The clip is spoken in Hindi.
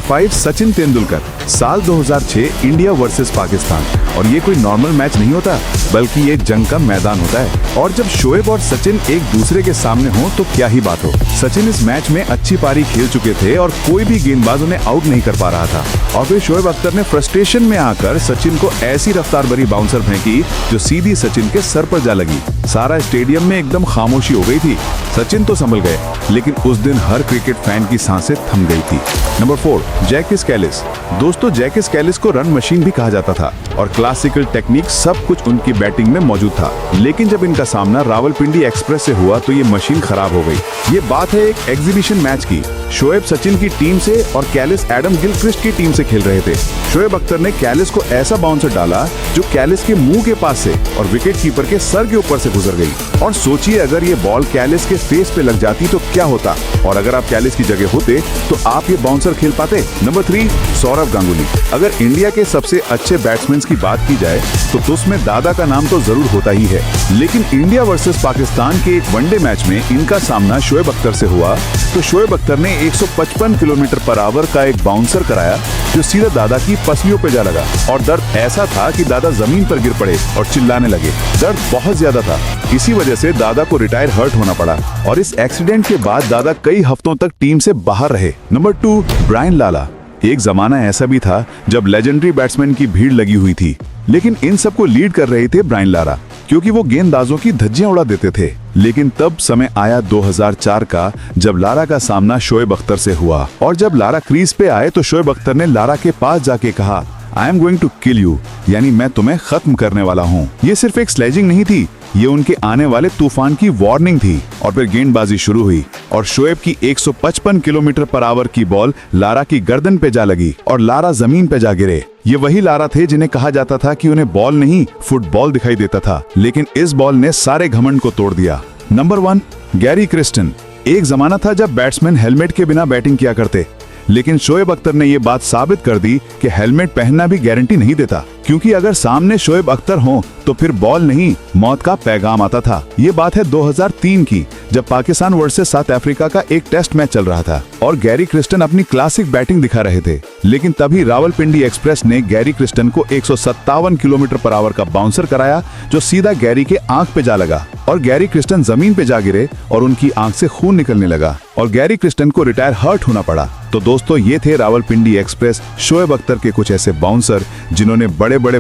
5 सचिन तेंदुलकर। साल 2006 इंडिया वर्सेस पाकिस्तान। और ये कोई नॉर्मल मैच नहीं होता, बल्कि ये जंग का मैदान होता है। और जब शोएब और सचिन एक दूसरे के सामने हो तो क्या ही बात हो। सचिन इस मैच में अच्छी पारी खेल चुके थे और कोई भी गेंदबाज उन्हें आउट नहीं कर पा रहा था। और फिर शोएब अख्तर ने फ्रस्ट्रेशन में आकर सचिन को ऐसी रफ्तार भरी बाउंसर फेंकी जो सीधी सचिन के सर पर जा लगी। सारा स्टेडियम में एकदम खामोशी हो गई थी। सचिन तो संभल गए, लेकिन उस दिन हर क्रिकेट फैन की सांसें थम गई थी। Number 4, Jacques Kallis. दोस्तों, जैकिस कैलिस को रन मशीन भी कहा जाता था और क्लासिकल टेक्निक सब कुछ उनकी बैटिंग में मौजूद था। लेकिन जब इनका सामना रावलपिंडी एक्सप्रेस से हुआ तो ये मशीन खराब हो गई। ये बात है एक एग्जीबिशन मैच की। शोएब सचिन की टीम से और कैलिस एडम गिलक्रिस्ट की टीम से खेल रहे थे। शोएब अख्तर ने कैलिस को ऐसा बाउंसर डाला जो कैलिस के मुंह के पास से और विकेट कीपर के सर के ऊपर से गुजर गई। और सोचिए, अगर ये बॉल कैलिस के फेस पे लग जाती तो क्या होता, और अगर आप कैलिस की जगह होते तो आप ये बाउंसर खेल पाते। नंबर 3, सौरव गांगुली। अगर इंडिया के सबसे अच्छे बैट्समैन की बात की जाए तो उसमें दादा का नाम तो जरूर होता ही है। लेकिन इंडिया वर्सेस पाकिस्तान के एक वनडे मैच में इनका सामना शोएब अख्तर से हुआ तो शोएब अख्तर ने 155 किलोमीटर पर आवर का एक बाउंसर कराया जो सीधा दादा की पसलियों पे जा लगा। और दर्द ऐसा था कि दादा जमीन पर गिर पड़े और चिल्लाने लगे। दर्द बहुत ज्यादा था। इसी वजह से दादा को रिटायर हर्ट होना पड़ा और इस एक्सीडेंट के बाद दादा कई हफ्तों तक टीम से बाहर रहे। Number 2, Brian Lara. एक जमाना ऐसा भी था जब लेजेंडरी बैट्समैन की भीड़ लगी हुई थी, लेकिन इन सबको लीड कर रहे थे ब्रायन लारा, क्योंकि वो गेंदबाजों की धज्जियां उड़ा देते थे। लेकिन तब समय आया 2004 का, जब लारा का सामना शोएब अख्तर से हुआ। और जब लारा क्रीज पे आए तो शोएब अख्तर ने लारा के पास जाके कहा, I am going to kill you, यानी मैं तुम्हें खत्म करने वाला हूँ। ये सिर्फ एक स्लेजिंग नहीं थी, ये उनके आने वाले तूफान की वार्निंग थी। और फिर गेंदबाजी शुरू हुई और शोएब की 155 किलोमीटर पर आवर की बॉल लारा की गर्दन पे जा लगी और लारा जमीन पे जा गिरे। ये वही लारा थे जिन्हें कहा जाता था कि उन्हें बॉल नहीं फुटबॉल दिखाई देता था, लेकिन इस बॉल ने सारे घमंड को तोड़ दिया। Number 1, Gary Kristen. एक जमाना था जब बैट्समैन हेलमेट के बिना बैटिंग किया करते, लेकिन शोएब अख्तर ने ये बात साबित कर दी कि हेलमेट पहनना भी गारंटी नहीं देता, क्योंकि अगर सामने शोएब अख्तर हो तो फिर बॉल नहीं मौत का पैगाम आता था। ये बात है 2003 की, जब पाकिस्तान वर्सेस साउथ अफ्रीका का एक टेस्ट मैच चल रहा था और गैरी क्रिस्टन अपनी क्लासिक बैटिंग दिखा रहे थे। लेकिन तभी रावलपिंडी एक्सप्रेस ने गैरी क्रिस्टन को 157 किलोमीटर पर आवर का बाउंसर कराया जो सीधा गैरी के आंख पे जा लगा और गैरी क्रिस्टन जमीन पे जा गिरे और उनकी आंख से खून निकलने लगा और गैरी क्रिस्टन को रिटायर हर्ट होना पड़ा। तो दोस्तों, ये थे रावलपिंडी एक्सप्रेस शोएब अख्तर के कुछ ऐसे बाउंसर जिन्होंने बड़े बड़े